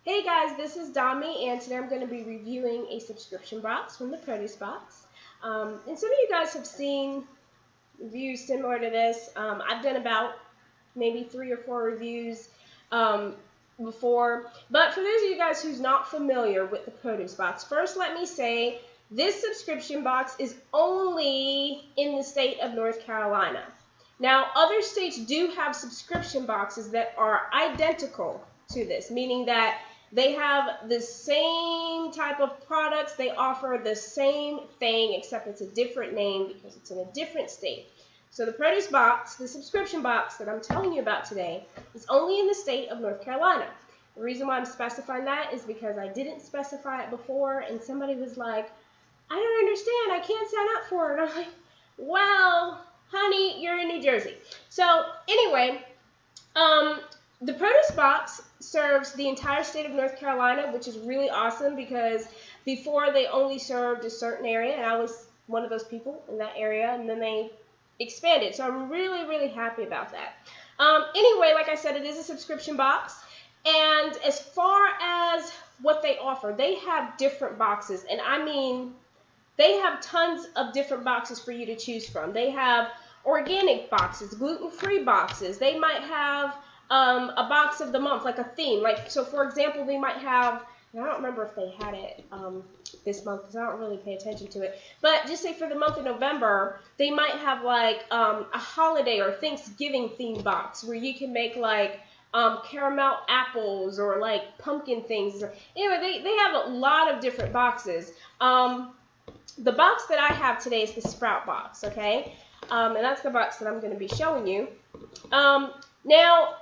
Hey guys, this is Dami, and today I'm going to be reviewing a subscription box from the Produce Box. And some of you guys have seen reviews similar to this. I've done about maybe 3 or 4 reviews before. But for those of you guys who's not familiar with the Produce Box, first let me say this subscription box is only in the state of North Carolina. Now, other states do have subscription boxes that are identical to this, meaning that they have the same type of products. They offer the same thing, except it's a different name because it's in a different state. So the Produce Box, the subscription box that I'm telling you about today, is only in the state of North Carolina. The reason why I'm specifying that is because I didn't specify it before, and somebody was like, I don't understand, I can't sign up for it. And I'm like, well, honey, you're in New Jersey. So anyway, the Produce Box serves the entire state of North Carolina, which is really awesome because before they only served a certain area, and I was one of those people in that area, and then they expanded. So I'm really, really happy about that. Anyway, like I said, it is a subscription box. And as far as what they offer, they have different boxes. And I mean, they have tons of different boxes for you to choose from. They have organic boxes, gluten-free boxes. They might have a box of the month, like a theme. Like, so for example, they might have, I don't remember if they had it this month because I don't really pay attention to it, but just say for the month of November, they might have like a holiday or Thanksgiving themed box where you can make like caramel apples or like pumpkin things. Anyway, they have a lot of different boxes. The box that I have today is the Sprout box, okay? And that's the box that I'm going to be showing you. Now,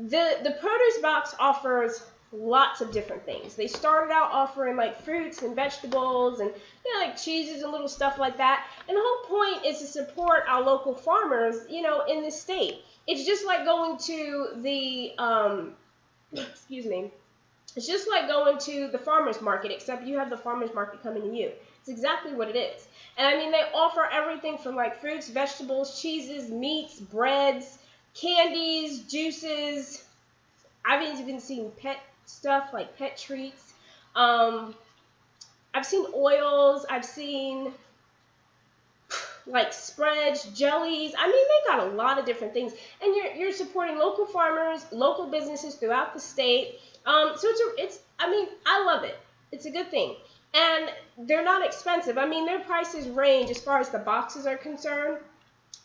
the Produce Box offers lots of different things. They started out offering like fruits and vegetables and like cheeses and little stuff like that. And the whole point is to support our local farmers, in the state. It's just like going to the, excuse me, it's just like going to the farmer's market, except you have the farmer's market coming to you. It's exactly what it is. And I mean, they offer everything from like fruits, vegetables, cheeses, meats, breads, candies, juices. I've even seen pet stuff like pet treats. I've seen oils. I've seen like spreads, jellies. I mean, they got a lot of different things. And you're supporting local farmers, local businesses throughout the state. So I mean, I love it. It's a good thing. And they're not expensive. I mean, their prices range as far as the boxes are concerned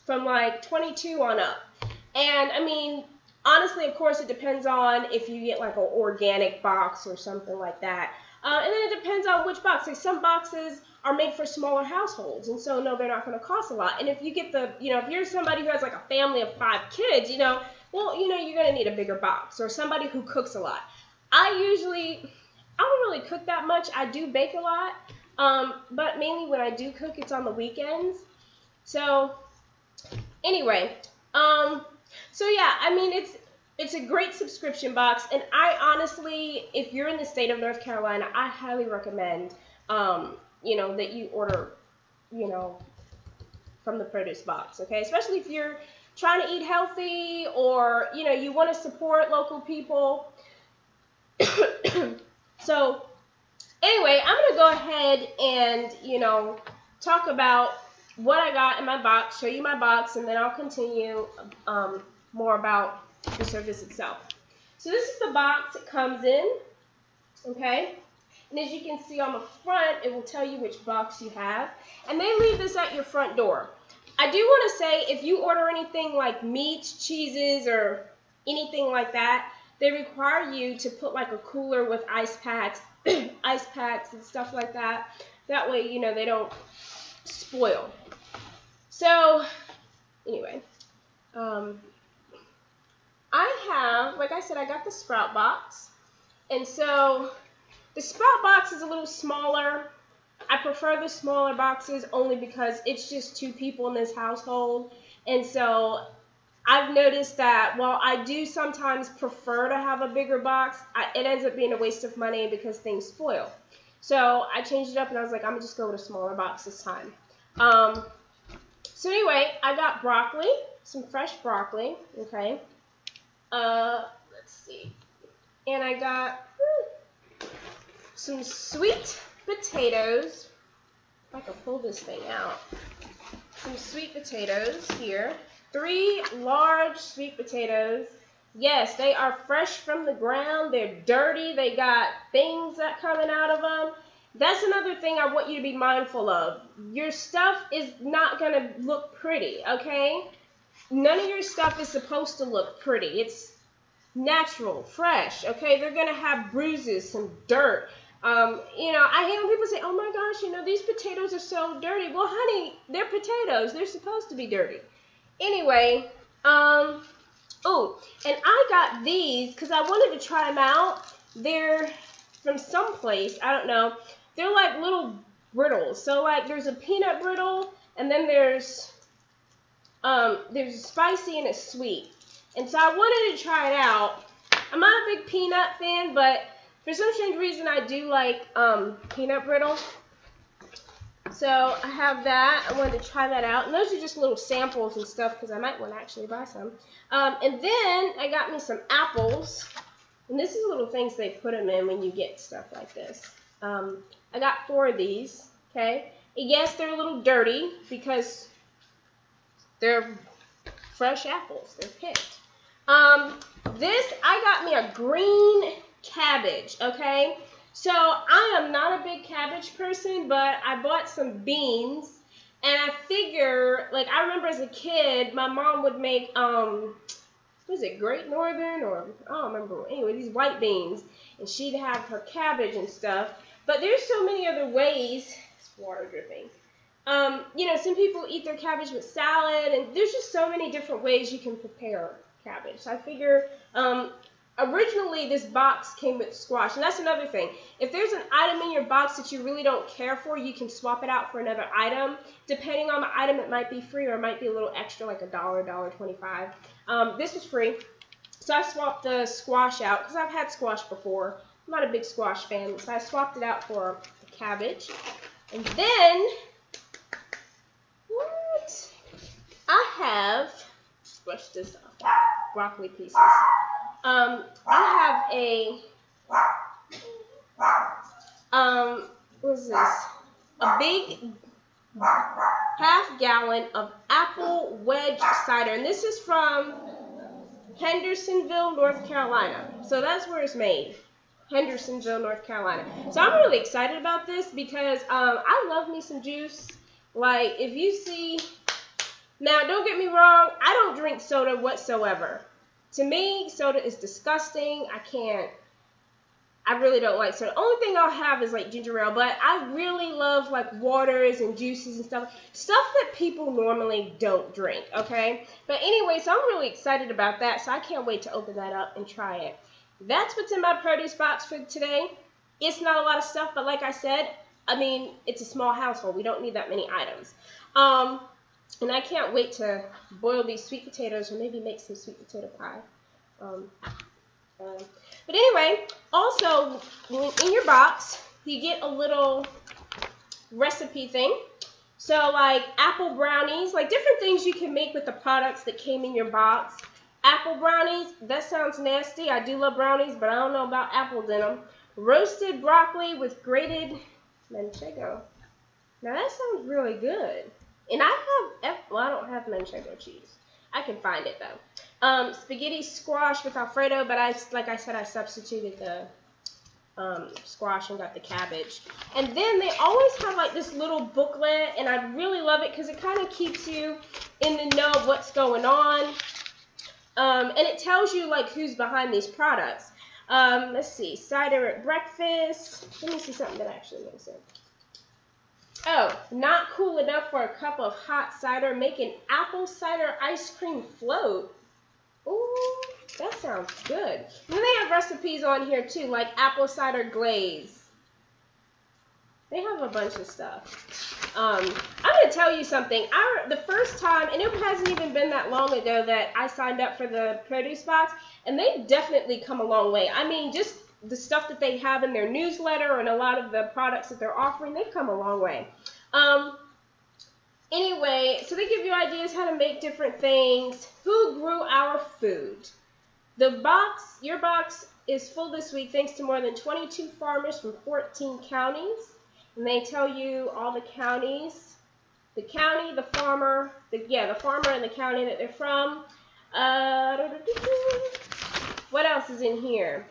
from like $22 on up. And I mean, honestly, of course, it depends on if you get like an organic box or something like that. And then it depends on which box. Like some boxes are made for smaller households, and so no, they're not going to cost a lot. And if you get the, if you're somebody who has like a family of 5 kids, well, you're going to need a bigger box, or somebody who cooks a lot. I don't really cook that much. I do bake a lot, but mainly when I do cook, it's on the weekends. So anyway, so yeah, I mean, it's a great subscription box, and I honestly, if you're in the state of North Carolina, I highly recommend, that you order, from the Produce Box, okay? Especially if you're trying to eat healthy or, you want to support local people. So anyway, I'm going to go ahead and, talk about what I got in my box, show you my box, and then I'll continue more about the service itself. So this is the box it comes in, okay? And as you can see on the front, it will tell you which box you have. And they leave this at your front door. I do want to say, if you order anything like meats, cheeses, or anything like that, they require you to put like a cooler with ice packs, ice packs and stuff like that. That way, they don't spoil. So, anyway, I have, like I said, I got the Sprout box. And so the Sprout box is a little smaller. I prefer the smaller boxes only because it's just 2 people in this household. And so I've noticed that while I do sometimes prefer to have a bigger box, it ends up being a waste of money because things spoil. So I changed it up and I was like, I'm going to just go with a smaller box this time. So anyway, I got broccoli, some fresh broccoli, okay. Let's see. And I got some sweet potatoes. If I can pull this thing out. Some sweet potatoes here. 3 large sweet potatoes. Yes, they are fresh from the ground. They're dirty. They got things that coming out of them. That's another thing I want you to be mindful of. Your stuff is not going to look pretty, okay? None of your stuff is supposed to look pretty. It's natural, fresh, okay? They're going to have bruises, some dirt. You know, I hate when people say, oh my gosh, you know, these potatoes are so dirty. Well, honey, they're potatoes. They're supposed to be dirty. Anyway, oh, and I got these because I wanted to try them out. They're from someplace, I don't know. They're like little brittles. So like there's a peanut brittle and then there's spicy and it's sweet. And so I wanted to try it out. I'm not a big peanut fan, but for some strange reason I do like peanut brittle. So I have that. I wanted to try that out. And those are just little samples and stuff because I might want to actually buy some. And then I got me some apples. And this is little things they put them in when you get stuff like this. I got 4 of these, okay? And yes, they're a little dirty because they're fresh apples. They're picked. I got me a green cabbage, okay? So I am not a big cabbage person, but I bought some beans. And I figure, like, I remember as a kid, my mom would make, was it Great Northern or, I don't remember. Anyway, these white beans. And she'd have her cabbage and stuff. But there's so many other ways. It's water dripping. You know, some people eat their cabbage with salad. And there's just so many different ways you can prepare cabbage. So I figure, originally this box came with squash. And that's another thing. If there's an item in your box that you really don't care for, you can swap it out for another item. Depending on the item, it might be free or it might be a little extra, like $1, $1.25. This was free. So I swapped the squash out because I've had squash before. I'm not a big squash fan, so I swapped it out for the cabbage. And then, what? I have, squash this off, broccoli pieces. I have a, what is this? A big half-gallon of apple wedge cider. And this is from Hendersonville, North Carolina. So that's where it's made. Hendersonville, North Carolina. So I'm really excited about this because I love me some juice. Like, if you see, now don't get me wrong, I don't drink soda whatsoever. To me, soda is disgusting. I really don't like soda. Only thing I'll have is like ginger ale, but I really love like waters and juices and stuff that people normally don't drink, okay? But anyway, so I'm really excited about that, so I can't wait to open that up and try it. That's what's in my produce box for today. It's not a lot of stuff, but like I said, I mean, it's a small household. We don't need that many items. And I can't wait to boil these sweet potatoes or maybe make some sweet potato pie. But anyway, also, in your box, you get a little recipe thing. So, like, apple brownies, like different things you can make with the products that came in your box. Apple brownies, that sounds nasty. I do love brownies, but I don't know about apples in them. Roasted broccoli with grated manchego. Now, that sounds really good. And I don't have manchego cheese. I can find it, though. Spaghetti squash with Alfredo, but like I said, I substituted the squash and got the cabbage. And then they always have like this little booklet, and I really love it because it kind of keeps you in the know of what's going on. And it tells you like who's behind these products. Let's see, cider at breakfast. Let me see something that actually makes it. Oh, not cool enough for a cup of hot cider. Make an apple cider ice cream float. Ooh, that sounds good. And then they have recipes on here too, like apple cider glaze. They have a bunch of stuff. I'm going to tell you something. The first time, and it hasn't even been that long ago that I signed up for the produce box, and they've definitely come a long way. I mean, just the stuff that they have in their newsletter and a lot of the products that they're offering, they've come a long way. Anyway, so they give you ideas how to make different things. Who grew our food? Your box is full this week thanks to more than 22 farmers from 14 counties. And they tell you all the counties, the county, the farmer, the farmer and the county that they're from. What else is in here?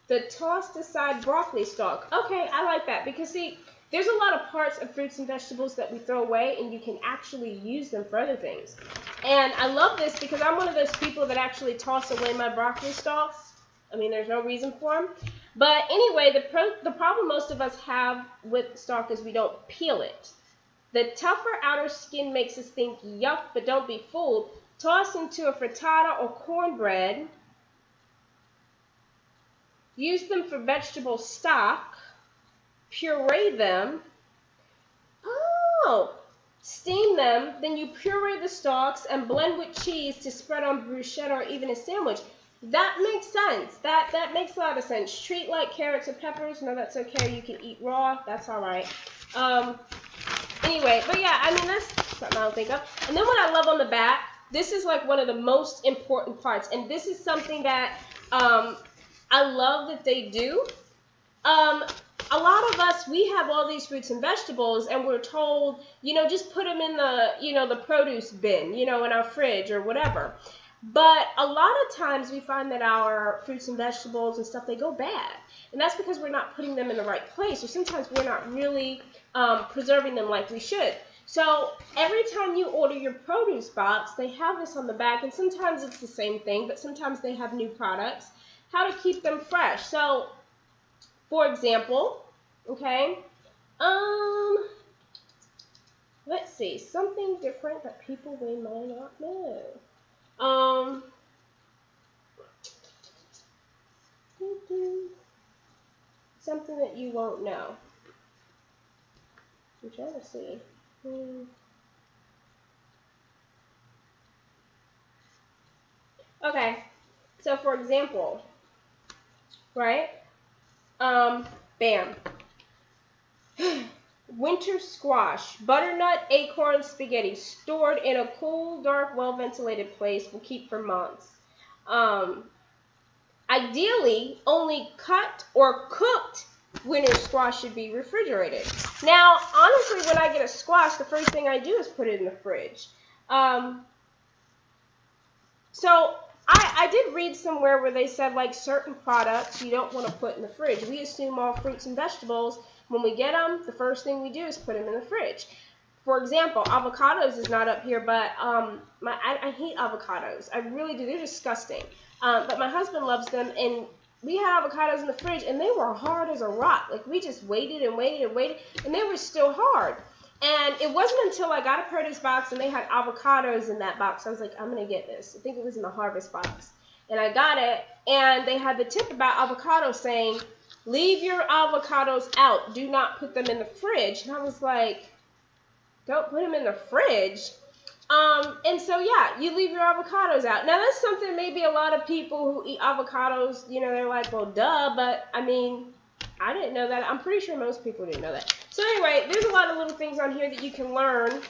The tossed aside broccoli stalk. Okay, I like that because see, there's a lot of parts of fruits and vegetables that we throw away and you can actually use them for other things. And I love this because I'm one of those people that actually toss away my broccoli stalks. I mean, there's no reason for them. But anyway, the problem most of us have with stalk is we don't peel it. The tougher outer skin makes us think yuck, but don't be fooled. Toss into a frittata or cornbread. Use them for vegetable stock. Puree them. Oh, steam them. Then you puree the stalks and blend with cheese to spread on bruschetta or even a sandwich. That makes sense. That makes a lot of sense. Treat like carrots or peppers. No, that's okay. You can eat raw. That's all right. Anyway, but yeah, I mean, that's something I don't think of. And then what I love on the back, this is like one of the most important parts. And this is something that I love that they do. A lot of us, we have all these fruits and vegetables and we're told, just put them in the, the produce bin, in our fridge or whatever. But a lot of times we find that our fruits and vegetables and stuff, they go bad. And that's because we're not putting them in the right place, or sometimes we're not really preserving them like we should. So every time you order your produce box, they have this on the back, and sometimes it's the same thing, but sometimes they have new products, how to keep them fresh. So, for example, okay, let's see, something different that people may not know. Something that you won't know. I'm trying to see. Okay, so for example, right? Bam. Winter squash, butternut acorn spaghetti, stored in a cool, dark, well-ventilated place, will keep for months. Ideally, only cut or cooked winter squash should be refrigerated. Now, honestly, when I get a squash, the first thing I do is put it in the fridge. So I did read somewhere where they said like certain products you don't want to put in the fridge. We assume all fruits and vegetables, when we get them, the first thing we do is put them in the fridge. For example, avocados is not up here, but I hate avocados. I really do. They're disgusting. But my husband loves them, and we had avocados in the fridge, and they were hard as a rock. Like, we just waited and waited and waited, and they were still hard. And it wasn't until I got a produce box and they had avocados in that box, I was like, I'm going to get this. I think it was in the harvest box. And I got it, and they had the tip about avocados saying, leave your avocados out. Do not put them in the fridge. And I was like, don't put them in the fridge. And so, yeah, you leave your avocados out. Now, that's something maybe a lot of people who eat avocados, they're like, well, duh. But, I mean, I didn't know that. I'm pretty sure most people didn't know that. So, anyway, there's a lot of little things on here that you can learn.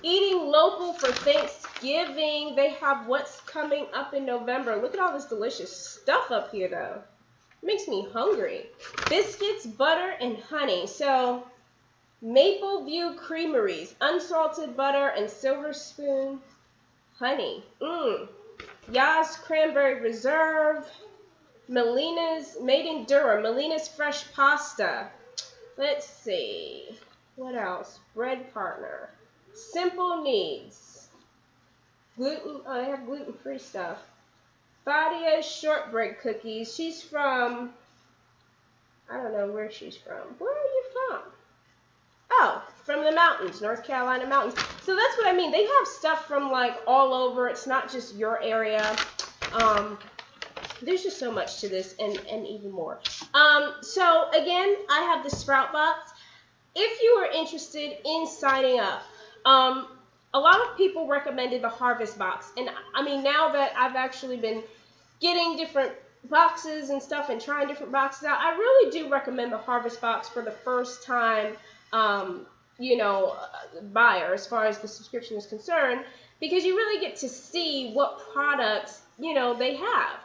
Eating local for Thanksgiving. They have what's coming up in November. Look at all this delicious stuff up here, though. It makes me hungry. Biscuits, butter, and honey. So, Maple View Creameries, unsalted butter and silver spoon honey. Yas Cranberry Reserve. Melina's, made in Durham, Melina's Fresh Pasta. Let's see. What else? Bread Partner. Simple Needs. Gluten, they have gluten-free stuff. Fadia's Shortbread Cookies. She's from, I don't know where she's from. Where are you from? Oh, from the mountains, North Carolina mountains. So that's what I mean. They have stuff from like all over. It's not just your area. There's just so much to this and even more. So again, I have the Sprout Box. If you are interested in signing up, a lot of people recommended the Harvest Box. And I mean, now that I've actually been getting different boxes and stuff and trying different boxes out, I really do recommend the Harvest Box for the first time, buyer as far as the subscription is concerned. because you really get to see what products, you know, they have.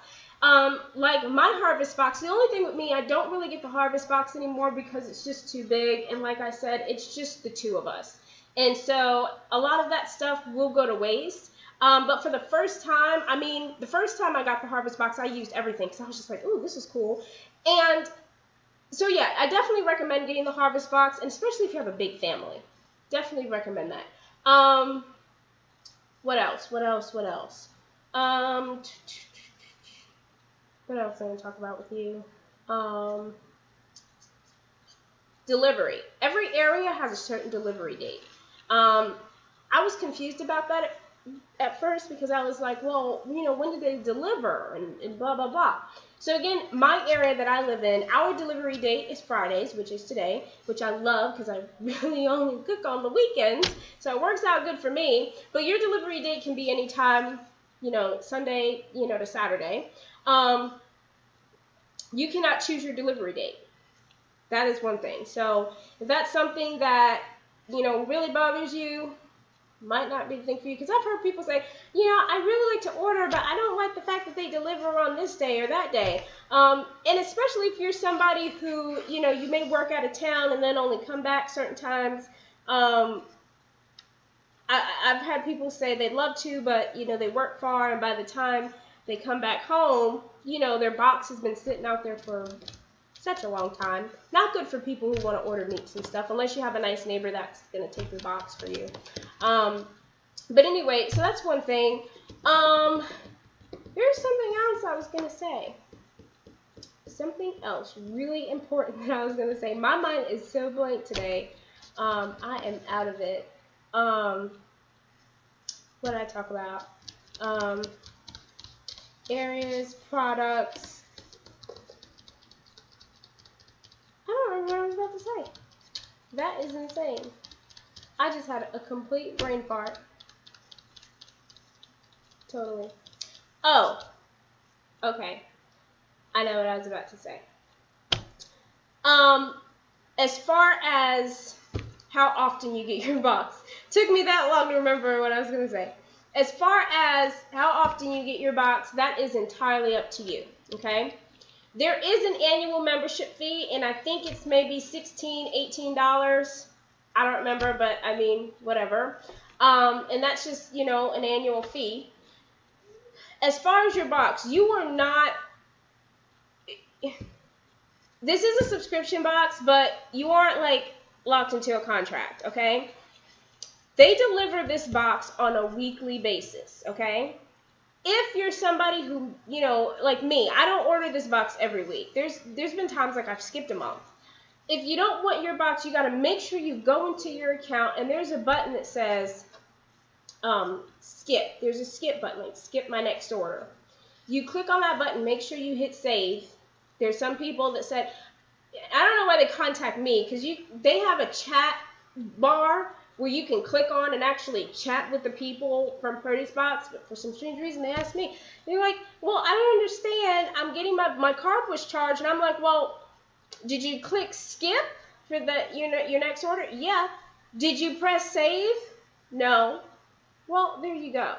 Like my Harvest box, the only thing with me, I don't really get the Harvest box anymore because it's just too big. And like I said, it's just the two of us. And so a lot of that stuff will go to waste. But for the first time, I mean, the first time I got the Harvest box, I used everything because I was just like, ooh, this is cool. And so yeah, I definitely recommend getting the Harvest box, and especially if you have a big family. Definitely recommend that. What else? What else? What else? What else am I going to talk about with you? Delivery. Every area has a certain delivery date. I was confused about that at first because I was like, well, you know, when did they deliver and blah, blah, blah. So again, my area that I live in, our delivery date is Fridays, which is today, which I love because I really only cook on the weekends. So it works out good for me. But your delivery date can be anytime, you know, Sunday, you know, to Saturday. You cannot choose your delivery date. That is one thing. So if that's something that, you know, really bothers you, might not be the thing for you. Because I've heard people say, you know, I really like to order, but I don't like the fact that they deliver on this day or that day. And especially if you're somebody who, you know, you may work out of town and then only come back certain times. I've had people say they'd love to, but, you know, they work far, and by the time they come back home, you know, their box has been sitting out there for such a long time. Not good for people who want to order meats and stuff, unless you have a nice neighbor that's going to take your box for you. But anyway, so that's one thing. There's something else I was going to say. Something else really important that I was going to say. My mind is so blank today. I am out of it. What did I talk about? Areas, products. I don't remember what I was about to say. That is insane. I just had a complete brain fart. Totally. Oh, okay. I know what I was about to say. As far as how often you get your box, took me that long to remember what I was going to say. As far as how often you get your box, that is entirely up to you, okay? There is an annual membership fee, and I think it's maybe $16, $18. I don't remember, but I mean, whatever. And that's just, you know, an annual fee. As far as your box, you are not... This is a subscription box, but you aren't, like, locked into a contract, okay? They deliver this box on a weekly basis, okay? If you're somebody who, you know, like me, I don't order this box every week. There's been times like I've skipped a month. If you don't want your box, you got to make sure you go into your account, and there's a button that says skip. There's a skip button, like skip my next order. You click on that button, make sure you hit save. There's some people that said, I don't know why they contact me, because they have a chat bar where you can click on and actually chat with the people from Produce Box, but for some strange reason they asked me. They're like, well, I don't understand. I'm getting my card was charged, and I'm like, well, did you click skip for your next order? Yeah. Did you press save? No. Well, there you go.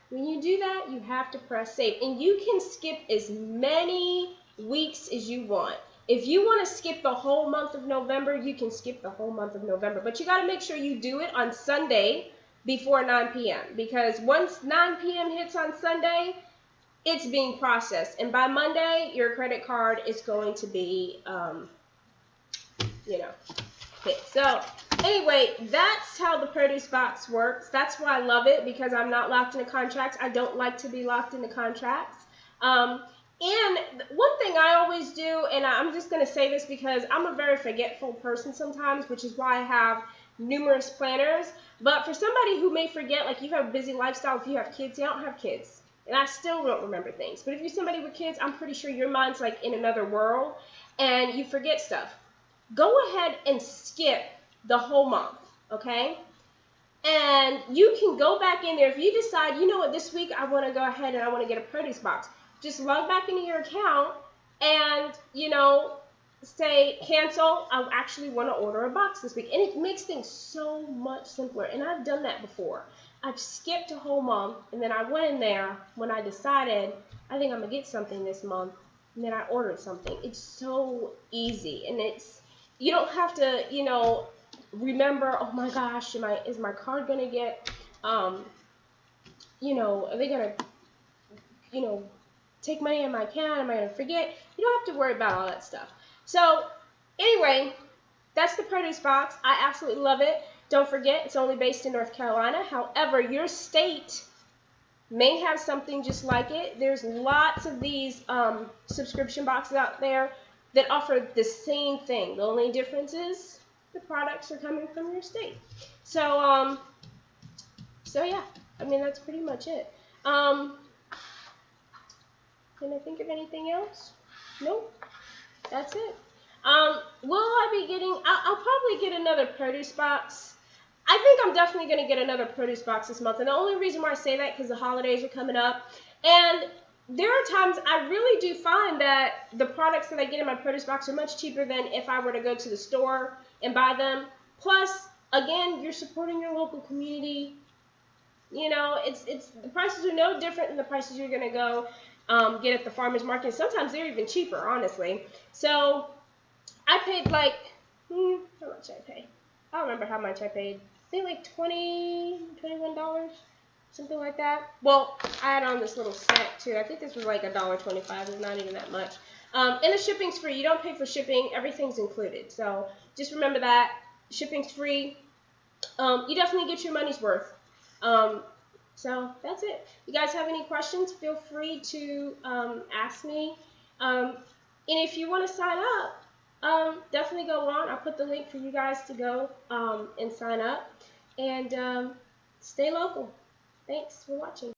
When you do that, you have to press save, and you can skip as many weeks as you want. If you want to skip the whole month of November, you can skip the whole month of November. But you got to make sure you do it on Sunday before 9 p.m. Because once 9 p.m. hits on Sunday, it's being processed. And by Monday, your credit card is going to be, hit. So anyway, that's how the Produce Box works. That's why I love it, because I'm not locked into contracts. I don't like to be locked into contracts. And one thing I always do, and I'm just going to say this because I'm a very forgetful person sometimes, which is why I have numerous planners. But for somebody who may forget, like you have a busy lifestyle, if you have kids, you don't have kids. And I still don't remember things. But if you're somebody with kids, I'm pretty sure your mind's like in another world and you forget stuff. Go ahead and skip the whole month, okay? And you can go back in there. If you decide, you know what, this week I want to go ahead and I want to get a Produce Box. Just log back into your account and, say cancel. I actually want to order a box this week. And it makes things so much simpler. And I've done that before. I've skipped a whole month, and then I went in there when I decided I think I'm gonna get something this month, and then I ordered something. It's so easy, and you don't have to, remember. Oh my gosh, is my card gonna get, are they gonna, take money in my account? Am I gonna forget? You don't have to worry about all that stuff. So anyway, that's the produce box. I absolutely love it. Don't forget, it's only based in North Carolina. However, your state may have something just like it. There's lots of these subscription boxes out there that offer the same thing. The only difference is the products are coming from your state. So yeah, I mean, that's pretty much it. Can I think of anything else? Nope, that's it. Will I be getting, I'll probably get another produce box. I think I'm definitely going to get another produce box this month. And the only reason why I say that because the holidays are coming up. And there are times I really do find that the products that I get in my produce box are much cheaper than if I were to go to the store and buy them. Plus, again, you're supporting your local community. The prices are no different than the prices you're going to go get at the farmer's market. Sometimes they're even cheaper, honestly. So I paid like, how much I paid? I don't remember how much I paid. I think like $21, something like that. Well, I had on this little snack too. I think this was like $1.25. It's not even that much. And the shipping's free. You don't pay for shipping. Everything's included. So just remember that. Shipping's free. You definitely get your money's worth. So that's it. You guys have any questions, feel free to ask me. And if you want to sign up, definitely go on. I'll put the link for you guys to go and sign up. And stay local. Thanks for watching.